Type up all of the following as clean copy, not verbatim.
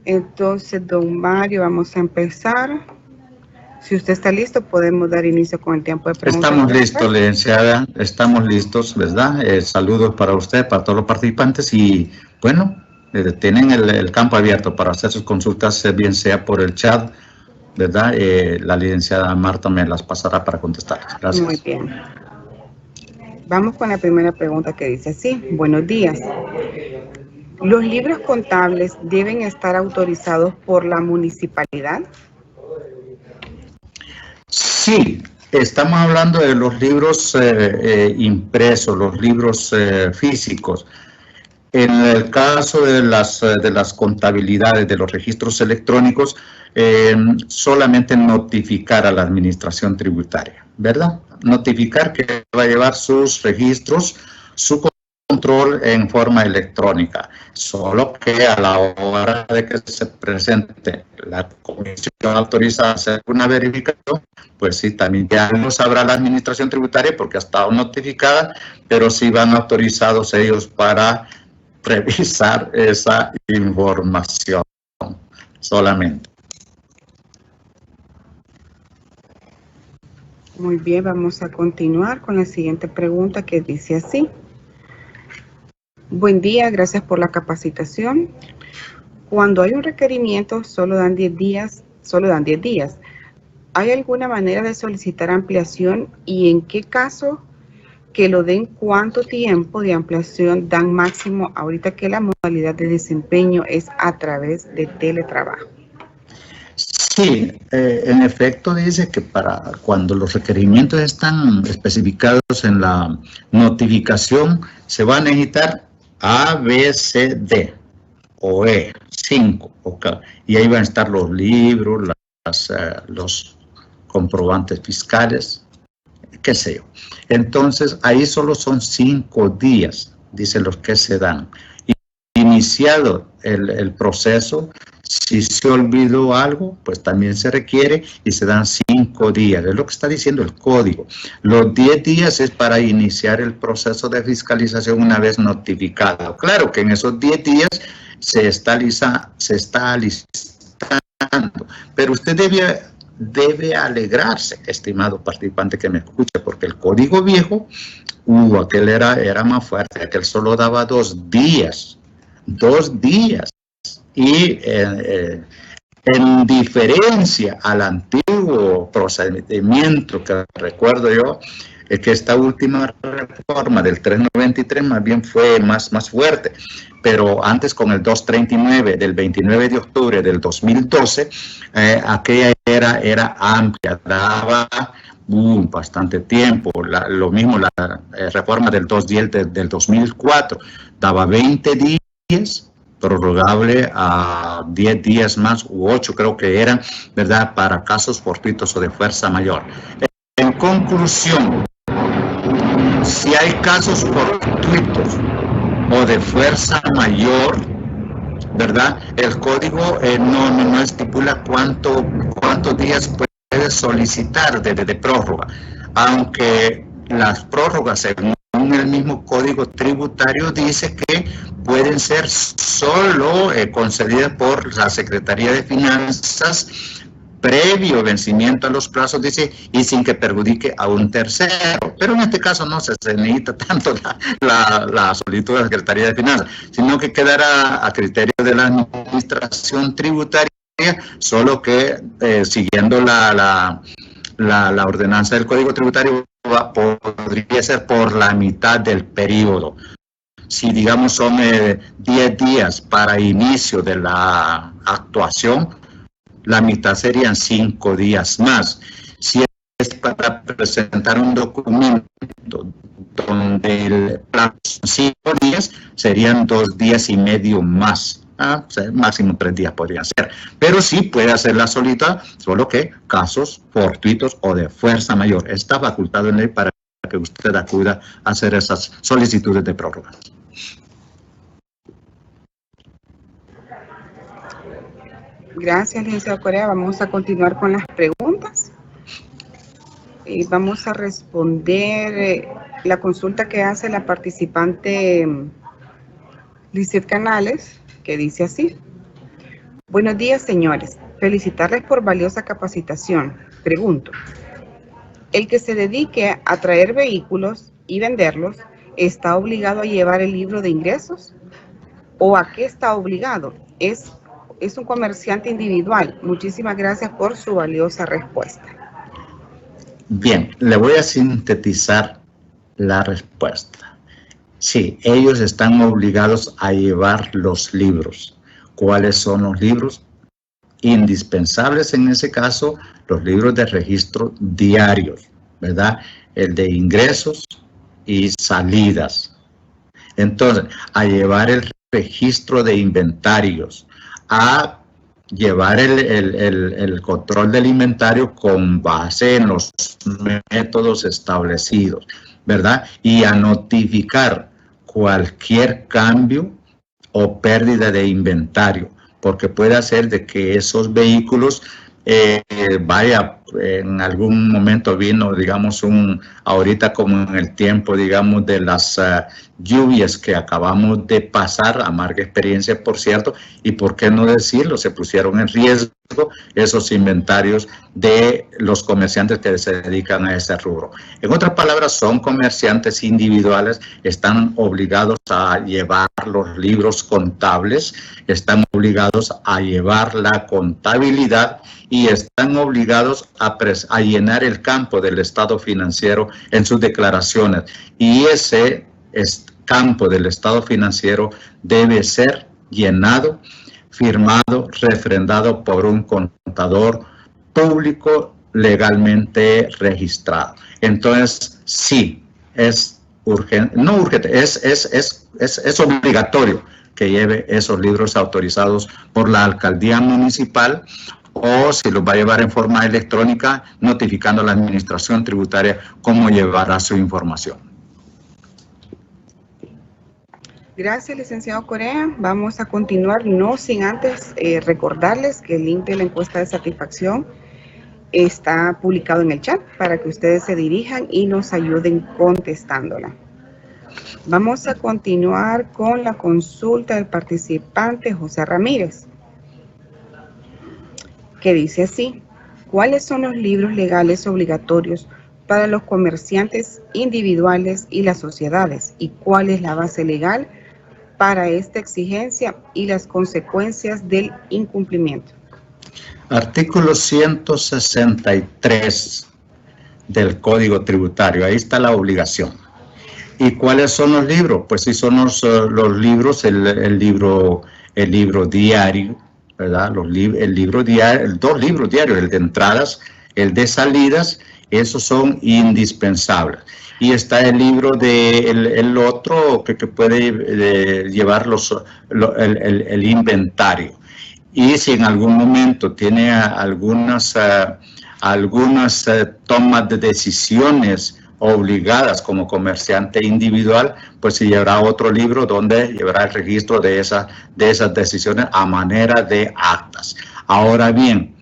Entonces, don Mario, vamos a empezar. Si usted está listo, podemos dar inicio con el tiempo de preguntas. Estamos listos, licenciada. Estamos listos, ¿verdad? Saludos para usted, para todos los participantes y, bueno, tienen el campo abierto para hacer sus consultas, bien sea por el chat, ¿verdad? La licenciada Marta me las pasará para contestar. Gracias. Muy bien. Vamos con la primera pregunta que dice así. Buenos días. ¿Los libros contables deben estar autorizados por la municipalidad? Sí, estamos hablando de los libros impresos, los libros físicos. En el caso de las contabilidades, de los registros electrónicos, solamente notificar a la administración tributaria, ¿verdad? Notificar que va a llevar sus registros, su control en forma electrónica, solo que a la hora de que se presente la comisión autorizada a hacer una verificación, pues sí, también ya no sabrá la administración tributaria porque ha estado notificada, pero sí van autorizados ellos para revisar esa información solamente. Muy bien, vamos a continuar con la siguiente pregunta que dice así. Buen día, gracias por la capacitación. Cuando hay un requerimiento, solo dan 10 días. ¿Hay alguna manera de solicitar ampliación y en qué caso que lo den, cuánto tiempo de ampliación dan máximo ahorita que la modalidad de desempeño es a través de teletrabajo? Sí, en efecto dice que para cuando los requerimientos están especificados en la notificación, se va a necesitar A, B, C, D o E, 5, y ahí van a estar los libros, los comprobantes fiscales, qué sé yo. Entonces, ahí solo son 5 días, dicen los que se dan. Iniciado el proceso, si se olvidó algo, pues también se requiere y se dan 5 días. Es lo que está diciendo el código. Los 10 días es para iniciar el proceso de fiscalización una vez notificado. Claro que en esos 10 días se está alistando, pero usted debe alegrarse, estimado participante que me escuche, porque el código viejo, aquel era más fuerte, aquel solo daba 2 días. 2 días. Y en diferencia al antiguo procedimiento que recuerdo yo, es que esta última reforma del 393 más bien fue más fuerte, pero antes con el 239 del 29 de octubre del 2012, aquella era amplia, daba bastante tiempo. Lo mismo la reforma del 210 del 2004, daba 20 días, prorrogable a 10 días más u 8 creo que eran, ¿verdad?, para casos fortuitos o de fuerza mayor. En conclusión, si hay casos fortuitos o de fuerza mayor, ¿verdad?, el código no estipula cuántos días puede solicitar de prórroga, aunque las prórrogas según el mismo código tributario dice que pueden ser solo concedidas por la Secretaría de Finanzas previo vencimiento a los plazos, dice, y sin que perjudique a un tercero. Pero en este caso no se necesita tanto la solicitud de la Secretaría de Finanzas, sino que quedará a criterio de la Administración Tributaria, solo que siguiendo la ordenanza del Código Tributario podría ser por la mitad del periodo. Si digamos son 10 días para inicio de la actuación, la mitad serían 5 días más. Si es para presentar un documento donde el plazo son 5 días, serían 2 días y medio más. O sea, máximo 3 días podría ser. Pero sí puede hacer la solicitud, solo que casos fortuitos o de fuerza mayor. Está facultado en ley para que usted acuda a hacer esas solicitudes de prórroga. Gracias, licenciado Correa. Vamos a continuar con las preguntas. Y vamos a responder la consulta que hace la participante Lizeth Canales, que dice así. Buenos días, señores. Felicitarles por valiosa capacitación. Pregunto, ¿el que se dedique a traer vehículos y venderlos está obligado a llevar el libro de ingresos? ¿O a qué está obligado? Es un comerciante individual. Muchísimas gracias por su valiosa respuesta. Bien, le voy a sintetizar la respuesta. Sí, ellos están obligados a llevar los libros. ¿Cuáles son los libros? Indispensables en ese caso, los libros de registro diarios, ¿verdad? El de ingresos y salidas. Entonces, a llevar el registro de inventarios, a llevar el control del inventario con base en los métodos establecidos, ¿verdad? Y a notificar cualquier cambio o pérdida de inventario, porque puede hacer de que esos vehículos en algún momento vino, digamos, ahorita como en el tiempo, digamos, de las lluvias que acabamos de pasar, amarga experiencia, por cierto, y por qué no decirlo, se pusieron en riesgo esos inventarios de los comerciantes que se dedican a ese rubro. En otras palabras, son comerciantes individuales, están obligados a llevar los libros contables, están obligados a llevar la contabilidad y están obligados a llenar el campo del estado financiero en sus declaraciones. Y ese campo del estado financiero debe ser llenado, firmado, refrendado por un contador público legalmente registrado. Entonces, sí, es urgente, no urgente, es obligatorio que lleve esos libros autorizados por la alcaldía municipal, o si los va a llevar en forma electrónica, notificando a la administración tributaria cómo llevará su información. Gracias, licenciado Correa. Vamos a continuar, no sin antes recordarles que el link de la encuesta de satisfacción está publicado en el chat para que ustedes se dirijan y nos ayuden contestándola. Vamos a continuar con la consulta del participante José Ramírez, que dice así: ¿cuáles son los libros legales obligatorios para los comerciantes individuales y las sociedades? ¿Y cuál es la base legal para esta exigencia y las consecuencias del incumplimiento? Artículo 163 del Código Tributario, ahí está la obligación. ¿Y cuáles son los libros? Pues sí, son los libros, el libro diario, ¿verdad? El libro diario, dos libros diarios, el de entradas, el de salidas, esos son indispensables. Y está el libro el otro que puede llevar el inventario. Y si en algún momento tiene algunas tomas de decisiones obligadas como comerciante individual, pues se llevará otro libro donde llevará el registro de esas decisiones a manera de actas. Ahora bien,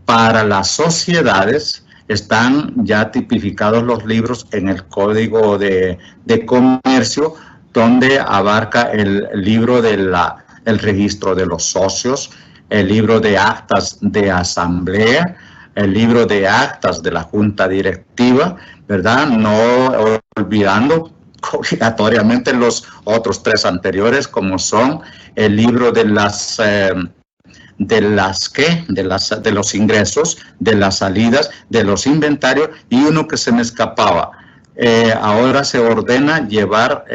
para las sociedades están ya tipificados los libros en el Código de Comercio, donde abarca el libro el registro de los socios, el libro de actas de asamblea, el libro de actas de la junta directiva, ¿verdad? No olvidando obligatoriamente los otros tres anteriores, como son el libro de los ingresos, de las salidas, de los inventarios, y uno que se me escapaba. Ahora se ordena llevar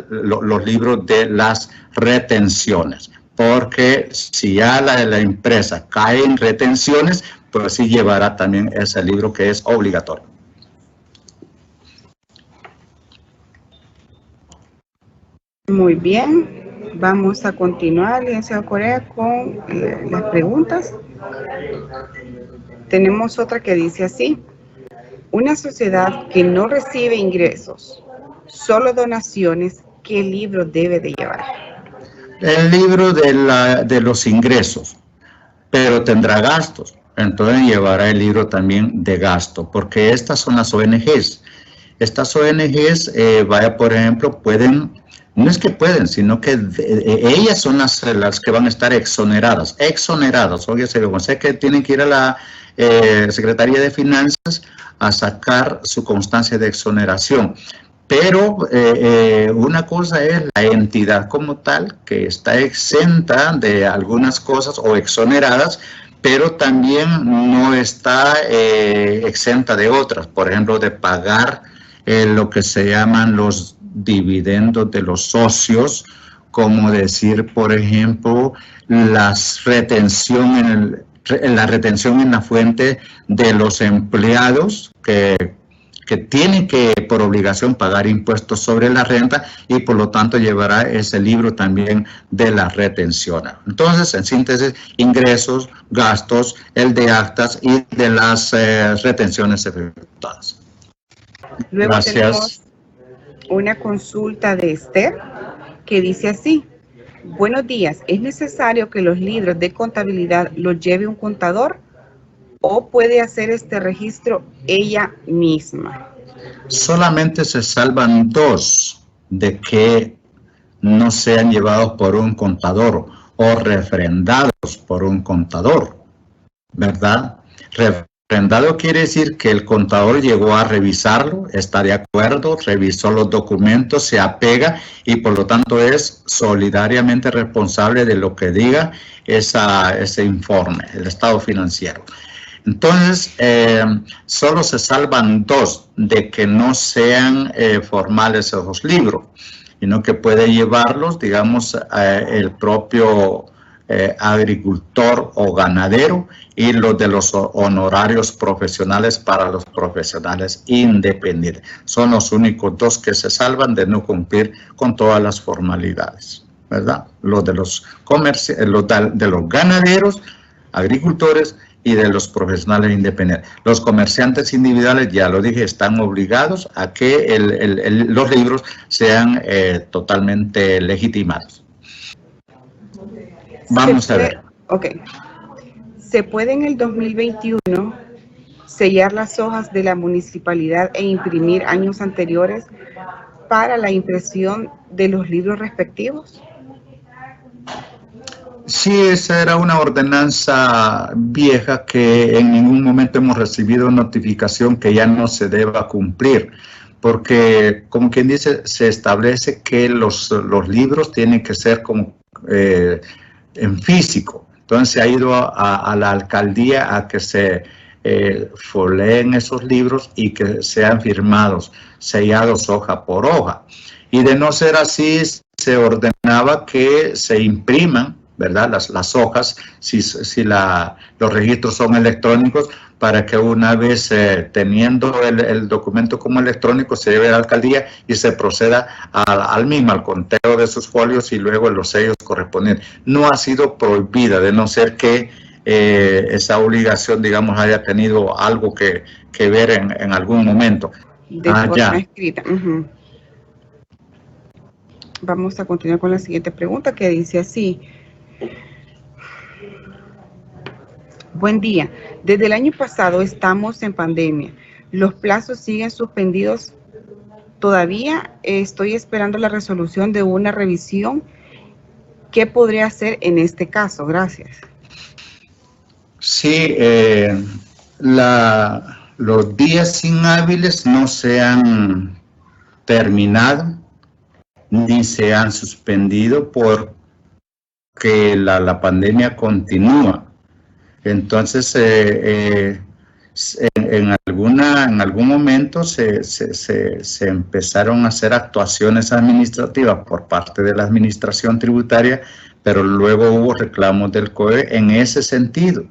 los libros de las retenciones, porque si ya la empresa cae en retenciones, pues sí llevará también ese libro que es obligatorio. Muy bien, vamos a continuar, licenciado Correa, con las preguntas. Tenemos otra que dice así: una sociedad que no recibe ingresos, solo donaciones, ¿qué libro debe de llevar? El libro de los ingresos, pero tendrá gastos. Entonces llevará el libro también de gasto, porque estas son las ONGs. Estas ONGs, por ejemplo, pueden No es que pueden, sino que ellas son las que van a estar exoneradas. Oye, sé que tienen que ir a la Secretaría de Finanzas a sacar su constancia de exoneración. Pero una cosa es la entidad como tal, que está exenta de algunas cosas o exoneradas, pero también no está exenta de otras. Por ejemplo, de pagar lo que se llaman los dividendos de los socios, como decir, por ejemplo, la retención en la fuente de los empleados que tienen que por obligación pagar impuestos sobre la renta y por lo tanto llevará ese libro también de la retención. Entonces, en síntesis, ingresos, gastos, el de actas y de las retenciones efectuadas. Luego Gracias. tenemos una consulta de Esther que dice así: buenos días, ¿es necesario que los libros de contabilidad los lleve un contador o puede hacer este registro ella misma? Solamente se salvan dos de que no sean llevados por un contador o refrendados por un contador, ¿verdad? Refrendado quiere decir que el contador llegó a revisarlo, está de acuerdo, revisó los documentos, se apega y por lo tanto es solidariamente responsable de lo que diga ese informe, el estado financiero. Entonces, solo se salvan dos de que no sean formales esos libros, sino que puede llevarlos, digamos, el propio agricultor o ganadero y los de los honorarios profesionales para los profesionales independientes. Son los únicos dos que se salvan de no cumplir con todas las formalidades, ¿verdad? Los de los ganaderos, agricultores y de los profesionales independientes. Los comerciantes individuales, ya lo dije, están obligados a que los libros sean totalmente legitimados. Vamos a ver. Ok. ¿Se puede en el 2021 sellar las hojas de la municipalidad e imprimir años anteriores para la impresión de los libros respectivos? Sí, esa era una ordenanza vieja que en ningún momento hemos recibido notificación que ya no se deba cumplir, porque como quien dice, se establece que los libros tienen que ser como en físico. Entonces se ha ido a la alcaldía a que se foleen esos libros y que sean firmados, sellados hoja por hoja. Y de no ser así, se ordenaba que se impriman, ¿verdad? Las hojas, si los registros son electrónicos, para que una vez teniendo el documento como electrónico se lleve a la alcaldía y se proceda al conteo de sus folios y luego los sellos correspondientes. No ha sido prohibida, de no ser que esa obligación, digamos, haya tenido algo que ver en algún momento. De forma escrita. Vamos a continuar con la siguiente pregunta que dice así: buen día, desde el año pasado estamos en pandemia, los plazos siguen suspendidos todavía, estoy esperando la resolución de una revisión. ¿Qué podría hacer en este caso? Gracias. Sí, los días inhábiles no se han terminado ni se han suspendido porque la pandemia continúa. Entonces, en algún momento se empezaron a hacer actuaciones administrativas por parte de la administración tributaria, pero luego hubo reclamos del COE en ese sentido,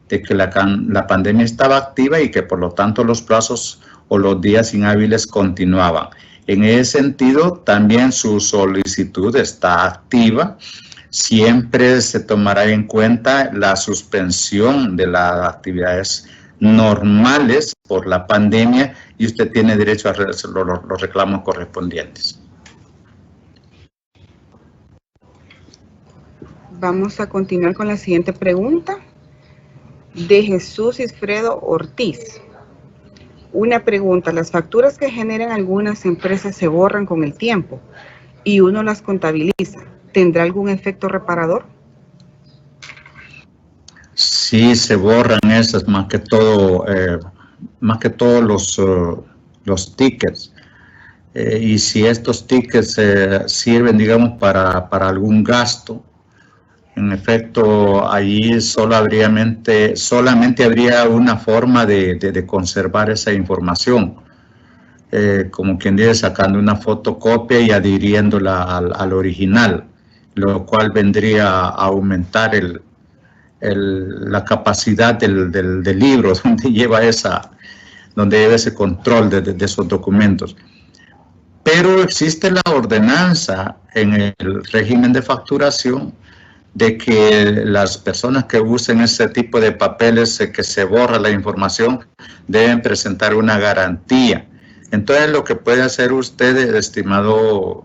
de que la pandemia estaba activa y que por lo tanto los plazos o los días inhábiles continuaban. En ese sentido, también su solicitud está activa. Siempre se tomará en cuenta la suspensión de las actividades normales por la pandemia y usted tiene derecho a hacer los reclamos correspondientes. Vamos a continuar con la siguiente pregunta de Jesús Isfredo Ortiz. Una pregunta: las facturas que generan algunas empresas se borran con el tiempo. y uno las contabiliza, ¿tendrá algún efecto reparador? Sí, se borran esas, más que todo los tickets. Y si estos tickets sirven, digamos, para algún gasto, en efecto, allí solamente habría una forma de conservar esa información, como quien dice, sacando una fotocopia y adhiriéndola al original, lo cual vendría a aumentar la capacidad del libro donde lleva ese control de esos documentos. Pero existe la ordenanza en el régimen de facturación de que las personas que usen ese tipo de papeles que se borra la información deben presentar una garantía. Entonces, lo que puede hacer usted, estimado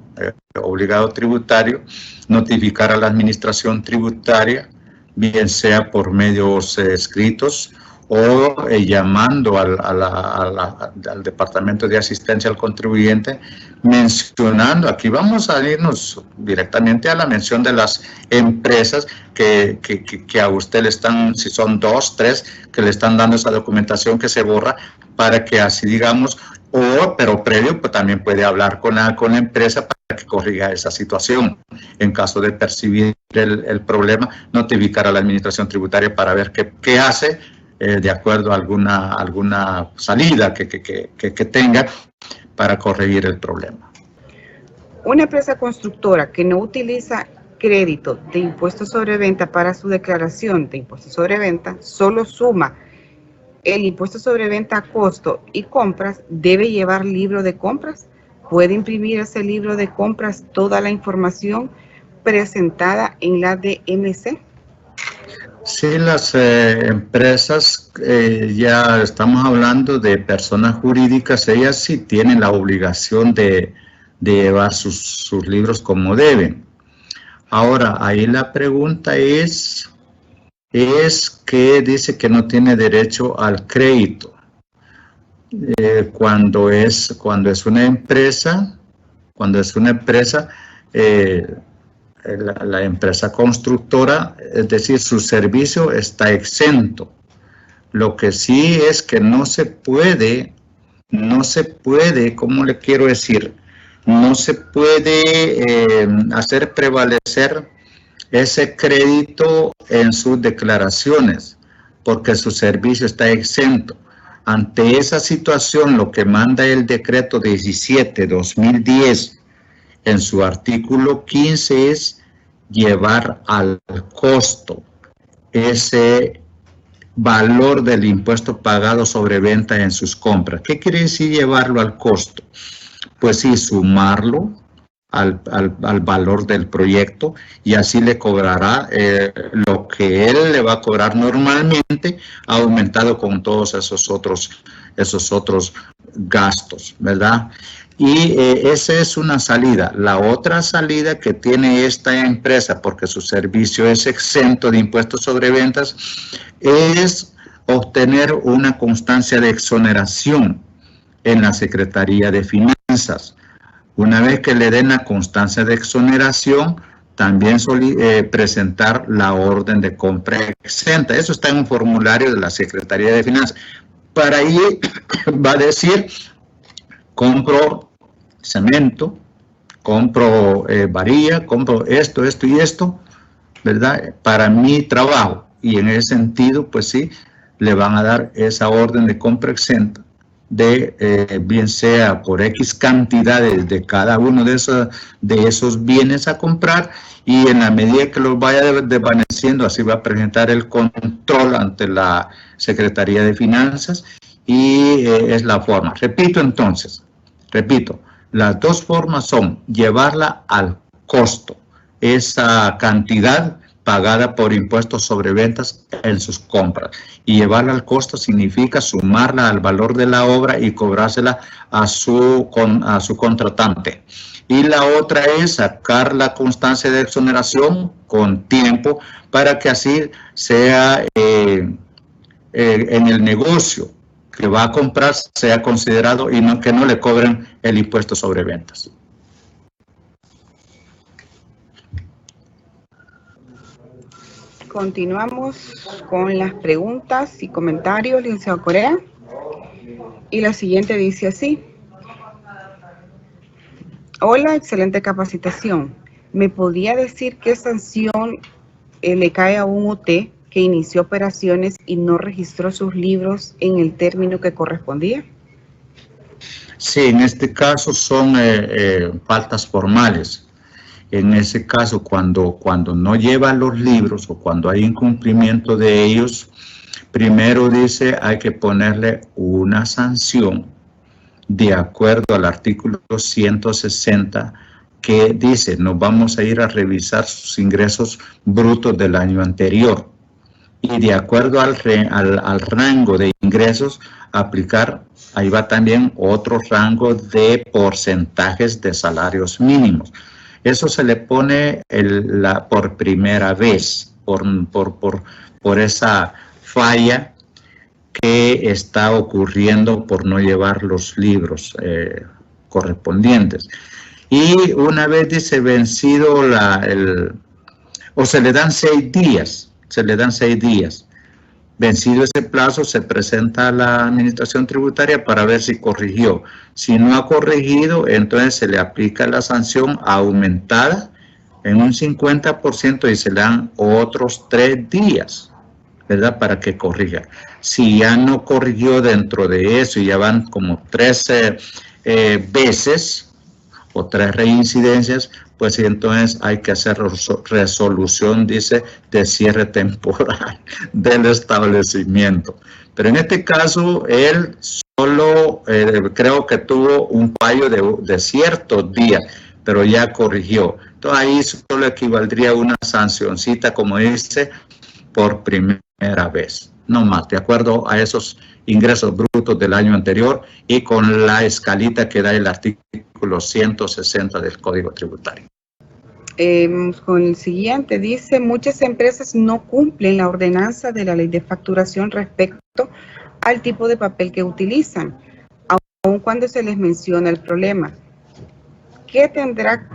obligado tributario, notificar a la administración tributaria, bien sea por medios escritos o llamando al Departamento de Asistencia al Contribuyente, mencionando, aquí vamos a irnos directamente a la mención de las empresas que a usted le están, si son 2, 3, que le están dando esa documentación que se borra, para que así digamos, pero previo pues también puede hablar con la empresa para que corrija esa situación. En caso de percibir el problema, notificar a la administración tributaria para ver qué hace, de acuerdo a alguna salida que tenga para corregir el problema. Una empresa constructora que no utiliza crédito de impuestos sobre venta para su declaración de impuestos sobre venta, solo suma el impuesto sobre venta a costo y compras, ¿debe llevar libro de compras? ¿Puede imprimir ese libro de compras toda la información presentada en la DMC? Sí, las empresas, ya estamos hablando de personas jurídicas, ellas sí tienen la obligación de llevar sus libros como deben. Ahora, ahí la pregunta es que dice que no tiene derecho al crédito. Cuando es una empresa, la empresa constructora, es decir, su servicio está exento. Lo que sí es que no se puede, ¿cómo le quiero decir? No se puede hacer prevalecer ese crédito en sus declaraciones, porque su servicio está exento. Ante esa situación, lo que manda el decreto 17/2010 en su artículo 15 es llevar al costo ese valor del impuesto pagado sobre venta en sus compras. ¿Qué quiere decir llevarlo al costo? Pues sí, sumarlo al valor del proyecto, y así le cobrará lo que él le va a cobrar normalmente, aumentado con todos esos otros gastos, ¿verdad? Y esa es una salida. La otra salida que tiene esta empresa, porque su servicio es exento de impuestos sobre ventas, es obtener una constancia de exoneración en la Secretaría de Finanzas. Una vez que le den la constancia de exoneración, también presentar la orden de compra exenta. Eso está en un formulario de la Secretaría de Finanzas. Para ahí va a decir: compro cemento, compro varilla, compro esto y esto, ¿verdad? Para mi trabajo. Y en ese sentido, pues sí, le van a dar esa orden de compra exenta, bien sea por X cantidades de cada uno de esos bienes a comprar, y en la medida que los vaya desvaneciendo, así va a presentar el control ante la Secretaría de Finanzas, y es la forma. Repito, las dos formas son llevarla al costo, esa cantidad pagada por impuestos sobre ventas en sus compras, y llevarla al costo significa sumarla al valor de la obra y cobrársela a su contratante. Y la otra es sacar la constancia de exoneración con tiempo, para que así sea en el negocio que va a comprar sea considerado, y que no le cobren el impuesto sobre ventas. Continuamos con las preguntas y comentarios, licenciado Correa. Y la siguiente dice así. Hola, excelente capacitación. ¿Me podría decir qué sanción le cae a un UT que inició operaciones y no registró sus libros en el término que correspondía? Sí, en este caso son faltas formales. En ese caso, cuando no lleva los libros o cuando hay incumplimiento de ellos, primero dice hay que ponerle una sanción de acuerdo al artículo 160 que dice nos vamos a ir a revisar sus ingresos brutos del año anterior y de acuerdo al rango de ingresos aplicar, ahí va también otro rango de porcentajes de salarios mínimos. Eso se le pone por primera vez, por esa falla que está ocurriendo por no llevar los libros correspondientes. Y una vez dice vencido o se le dan 6 días, Vencido ese plazo, se presenta a la Administración Tributaria para ver si corrigió. Si no ha corregido, entonces se le aplica la sanción aumentada en un 50% y se le dan otros 3 días, ¿verdad? Para que corrija. Si ya no corrigió dentro de eso y ya van como 13 veces o 3 reincidencias, pues entonces hay que hacer resolución, dice, de cierre temporal del establecimiento. Pero en este caso, él solo creo que tuvo un fallo de ciertos días, pero ya corrigió. Entonces ahí solo equivaldría a una sancioncita, como dice, por primera vez. No más, de acuerdo a esos ingresos brutos del año anterior y con la escalita que da el artículo 160 del Código Tributario. Con el siguiente dice, muchas empresas no cumplen la ordenanza de la ley de facturación respecto al tipo de papel que utilizan, aun cuando se les menciona el problema. ¿Qué tendrá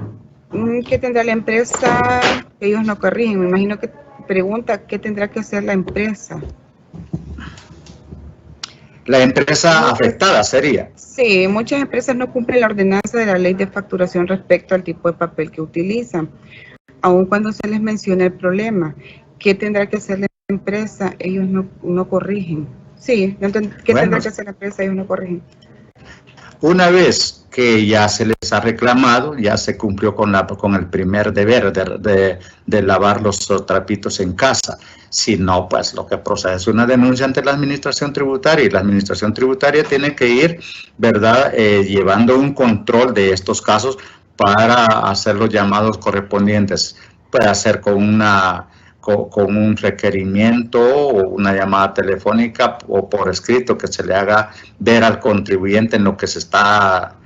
la empresa que ellos no corrigen? Me imagino que pregunta, ¿qué tendrá que hacer la empresa? La empresa afectada sería. Sí, muchas empresas no cumplen la ordenanza de la ley de facturación respecto al tipo de papel que utilizan, aun cuando se les menciona el problema. ¿Qué tendrá que hacer la empresa? Ellos no corrigen. Sí, ¿qué tendrá que hacer la empresa? Ellos no corrigen. Una vez que ya se les ha reclamado, ya se cumplió con el primer deber de lavar los trapitos en casa. Si no, pues lo que procede es una denuncia ante la Administración Tributaria y la Administración Tributaria tiene que ir, ¿verdad?, llevando un control de estos casos para hacer los llamados correspondientes. Puede hacer con un requerimiento o una llamada telefónica o por escrito que se le haga ver al contribuyente en lo que está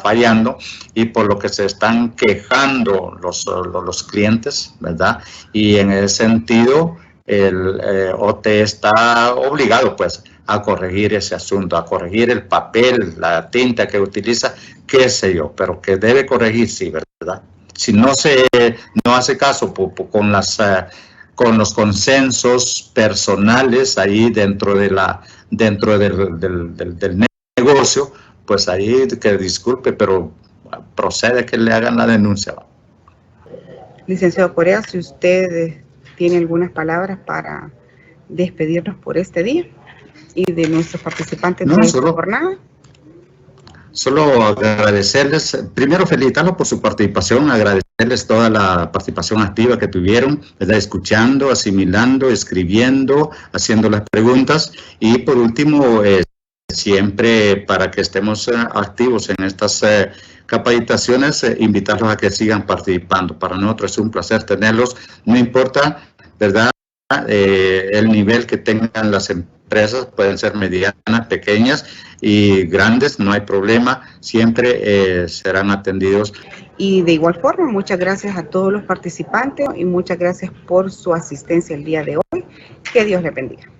fallando y por lo que se están quejando los clientes, ¿verdad? Y en ese sentido el OT está obligado pues a corregir ese asunto, a corregir el papel, la tinta que utiliza, qué sé yo, pero que debe corregir, sí, ¿verdad? Si no hace caso con los consensos personales ahí dentro del negocio, pues ahí que disculpe, pero procede que le hagan la denuncia. Licenciado Correa, si usted tiene algunas palabras para despedirnos por este día y de nuestros participantes de esta jornada. Solo agradecerles, primero felicitarlos por su participación, agradecerles toda la participación activa que tuvieron, ¿verdad?, escuchando, asimilando, escribiendo, haciendo las preguntas y por último, siempre para que estemos activos en estas capacitaciones, invitarlos a que sigan participando. Para nosotros es un placer tenerlos, no importa, ¿verdad?, el nivel que tengan las empresas, pueden ser medianas, pequeñas y grandes, no hay problema, siempre serán atendidos. Y de igual forma, muchas gracias a todos los participantes y muchas gracias por su asistencia el día de hoy. Que Dios les bendiga.